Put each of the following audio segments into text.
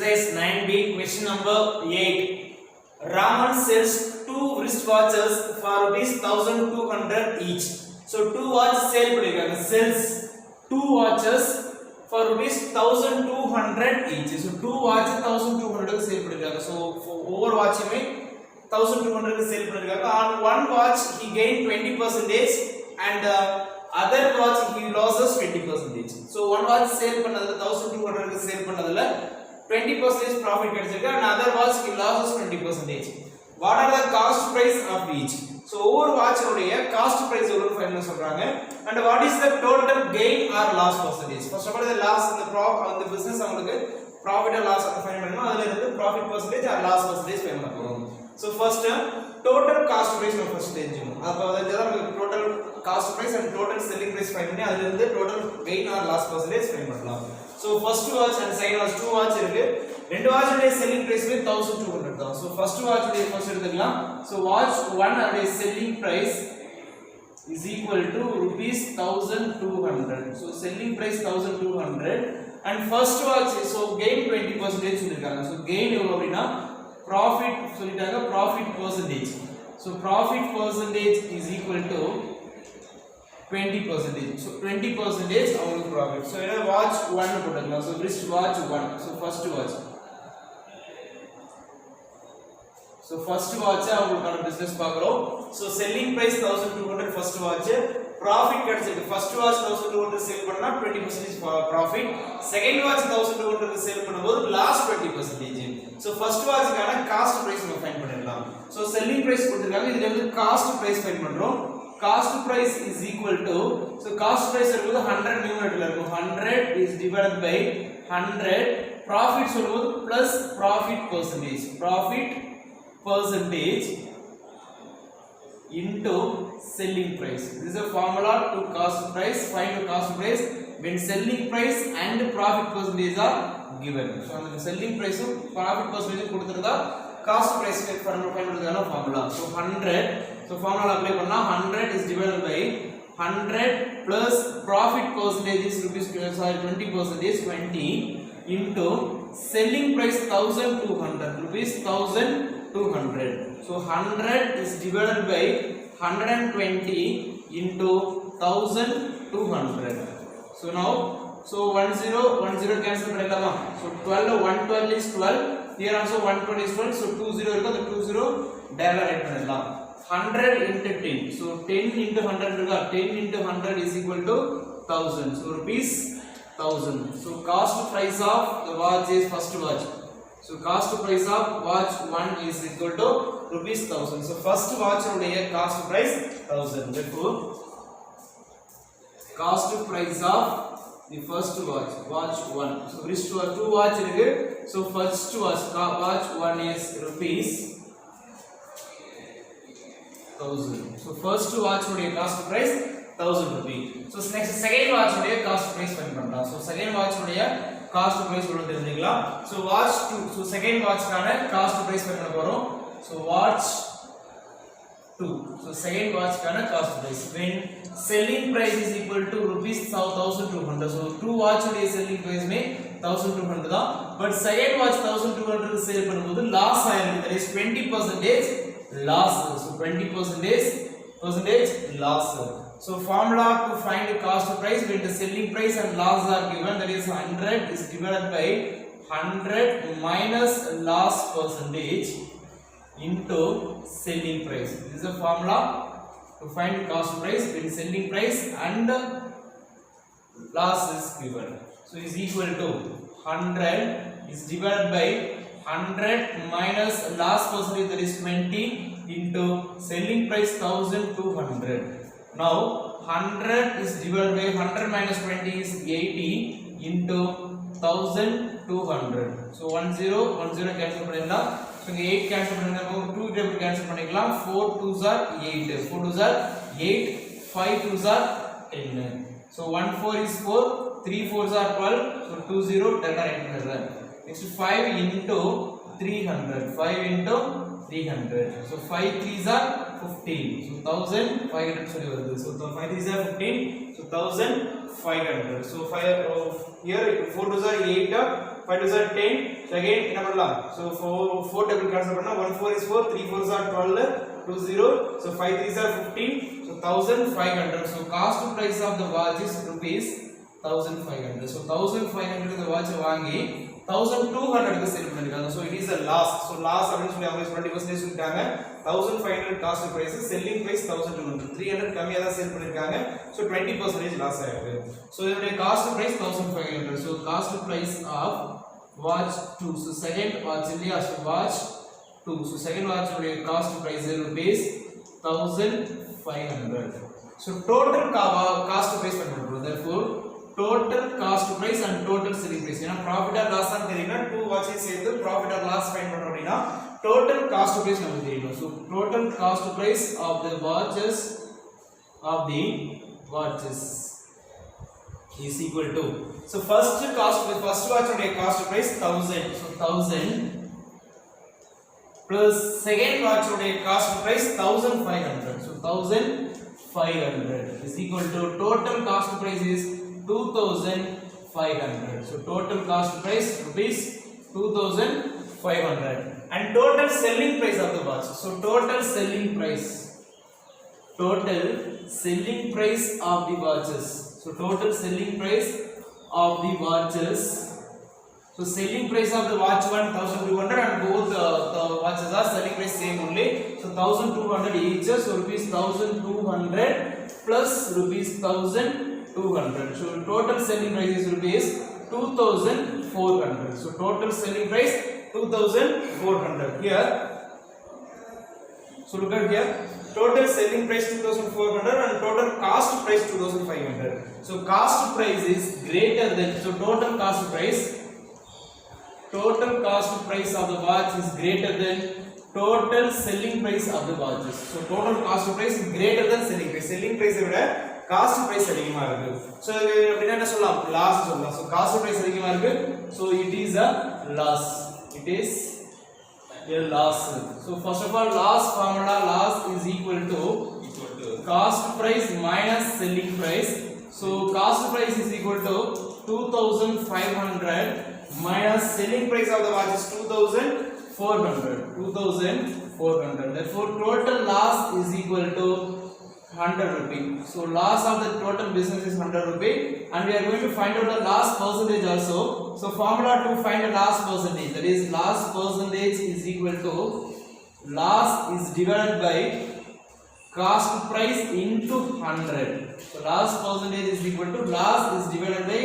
exercise 9B, question number 8. Raman sells two wristwatches for ₹1,200 each. So two watches sale padirukaanga, sells two watches for ₹1,200 each. So two watches 1,200 sale padirukaanga. So for over watch me 1,200 sale padirukaanga. On one watch he gained 20% and other watch he loses 20%. So one watch sale பண்ணதுல 1,200 sale பண்ணதுல 20% profit கிடைச்சிருக்கு and other watch he loses 20%. What are the cost price of each? So over watch உடைய cost price எவ்வளவு find பண்ண சொல்றாங்க and what is the total gain or loss percentage? First of all the loss the business அவங்களுக்கு profit or loss find பண்ணனும், அதுல இருந்து profit percentage or loss percentage find பண்ண போறோம். So first total cost price நம்ம first தெரிஞ்சுக்கணும். அப்ப அதுதான் நமக்கு total cost price and total selling price find பண்ணி அதுல இருந்து total gain or loss percentage find பண்ணலாம். So first watch and second watch two watch இருக்கு. ரெண்டு watch உடைய selling price 1,200 தான். So first watch உடைய first எடுத்துக்கலாம். So watch 1 உடைய selling price is equal to ₹1,200. So selling price 1,200 and first watch so gain 20% சொல்லிருக்காங்க. So gain எவ்வளவு அப்படினா profit சொல்லிட்டாங்க, profit percentage. So profit percentage is equal to 20%. So 20% அவங்களுக்கு profit. So என்ன watch 1 போட்டுக்கலாம். So wrist watch 1. So first watch. So first watch அவங்களுக்கான business பார்க்கறோம். So selling price 1,200 first watch, profit கிடைச்சிருக்கு. First watch 1,200 sale பண்ணா 20% profit. Second watch 1,200 sale பண்ணும்போது loss 20%. So first watchக்கான cost price நம்ம find பண்ணிடலாம். So selling price கொடுத்திருக்காங்க, இதுல வந்து cost price ஃபைண்ட் பண்றோம். Cost price is equal to, so cost price இருக்கும்போது 100 நியூமரேட்டர்ல இருக்கும். 100 is divided by 100, profit சொல்லும்போது plus profit percentage. Profit percentage into selling price. This is a formula to cost price. Find the cost price when selling price and profit percentage are given. So the selling price and profit percentage கொடுத்திருந்தா cost price find பண்றதுக்கான formula. So 100, so formula apply பண்ணா 100 is divided by 100 plus profit percentage is 20% 20 into selling price 1,200 rupees 1,200. So 100 is divided by 120 into 1,200. So now so 10 cancel பண்ணிடலாமா? So 12 112 is 12, here also 120 is 12, so 20 இருக்கு, அந்த 20 டைரக்டா right பண்ணிடலாம். 100 into 10, so 10 into 100 இருக்கா, 10 into 100 is equal to 1,000, so rupees 1,000. So cost price of the watch is first watch. So cost price of watch 1 is equal to rupees 1,000. So first watch உடைய cost price 1,000. Therefore cost price of the first watch, watch 1. So wrist watch two watch இருக்கு. So first watch 1 is rupees 1,000. So first watch உடைய cost price 1,000 rupees. So next second watch உடைய cost price find பண்ணலாம். So second watch உடைய cost price எவ்வளவு தெரிஞ்சுக்கலாம். So watch 2, so second watchக்கான cost price பண்ண போறோம். So watch 2, so second watchக்கான cost price when selling price is equal to rupees 1,200. So two watch உடைய selling price மே 1,200 தான், but second watch 1,200 sale பண்ணும்போது loss ஆயிருக்கு, that is 20% loss. So 20% loss. So formula to find the cost price when the selling price and loss are given, that is 100 is divided by 100 minus loss percentage into selling price. This is a formula to find cost price when selling price and loss is given. So is equal to 100 is divided by 100 minus loss percentage, that is 20, into selling price 1,200. Now 100 is divided by 100 minus 20 is 80 into 1,200. So 10 cancel பண்ணிடலாம். So 8 cancel பண்ணிடலாம், 2 table cancel பண்ணிக்கலாம். 4 2s are 8, 4 2s are 8, 5 2s are 10. So 1 4 is 4, 3 4s are 12, so 20 10 800. Next 5 into 300, 5 into 300. So 5 3s are 15. So 1,500 சொல்லி வருது. So 5 3s are 15, so 1,500. So 5 here 4 2s are 8, 5 2s are 10. So again என்ன பண்ணலாம்? So 4 table cancel பண்ணா 1 4 is 4, 3 4s are 12, 2 0. So 5 3s are 15. So 1500. So cost price of the watch is rupees 1500. So 1500 the watch வாங்கி 1200 க்கு sale பண்ணிருக்காங்க. So it is a loss. So loss அப்படினு சொல்லி அவங்க 20% சொல்லிட்டாங்க. 1500 காஸ்ட் பிரைஸ், செல்லிங் பிரைஸ் 1200. 300 கம்மியா தான் சேல் பண்ணிருக்காங்க. So 20% லாஸ் ஆயிருக்கு. So இதோட cost price 1500. So cost price of watch 2. So second watch இல்லையா? So watch 2. So second watch உடைய cost price rupees 1500. So total cost price கண்டுபிடிக்கணும். Therefore total cost price and total selling price. ஏனா profit or loss தான் தெரியும்னா two watches சேர்த்து profit or loss find பண்றோம் அப்படினா total cost price நமக்கு தெரியணும். So total cost price of the watches is equal to, so first watch உடைய cost price 1000. So 1000 plus second watch உடைய cost price 1500. So 1500 is equal to total cost price is 2500. So total cost price rupees 2500 and total selling price of the watch. So total selling price of the watches. So total selling price of the watches. So selling price of the watch 1200 and both the watches are selling price same only. So 1200 each. So rupees 1200 plus rupees 1200. So total selling price is rupees 2400. So total selling price 2400 here. So look at here, total selling price 2400 and total cost price 2500. So cost price is greater than, so total cost price of the watch is greater than total selling price of the watches. So total cost price is greater than selling price. Selling price விட cost price அதிகமா இருக்கு. So அப்படினா என்ன சொல்லலாம்? Loss சொல்லலாம். So cost price அதிகமா இருக்கு. So it is a loss. It is a loss. So first of all, loss formula, loss is equal to cost price minus selling price. So cost price is equal to 2500 minus selling price of the watch is 2400. Therefore total loss is equal to 100 rupee. So loss of the total business is 100 rupee and we are going to find out the loss percentage also. So formula to find the loss percentage, that is loss percentage is equal to loss is divided by cost price into 100. So loss percentage is equal to loss is divided by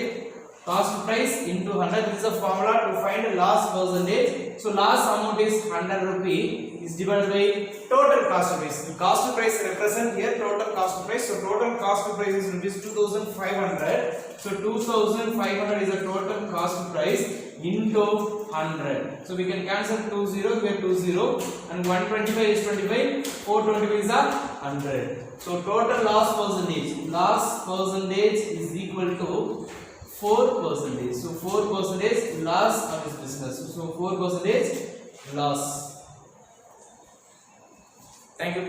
cost price into 100. This is a formula to find the loss percentage. So loss amount is 100 rupee is divided by total cost price. The cost price represent here total cost price. So total cost price is rupees 2500. So 2500 is the total cost price into 100. So we can cancel 20, we have 20 and 125 is 25, 425 is 100. So total loss percentage is equal to 4%. So 4% loss of this business. So 4% loss. Thank you.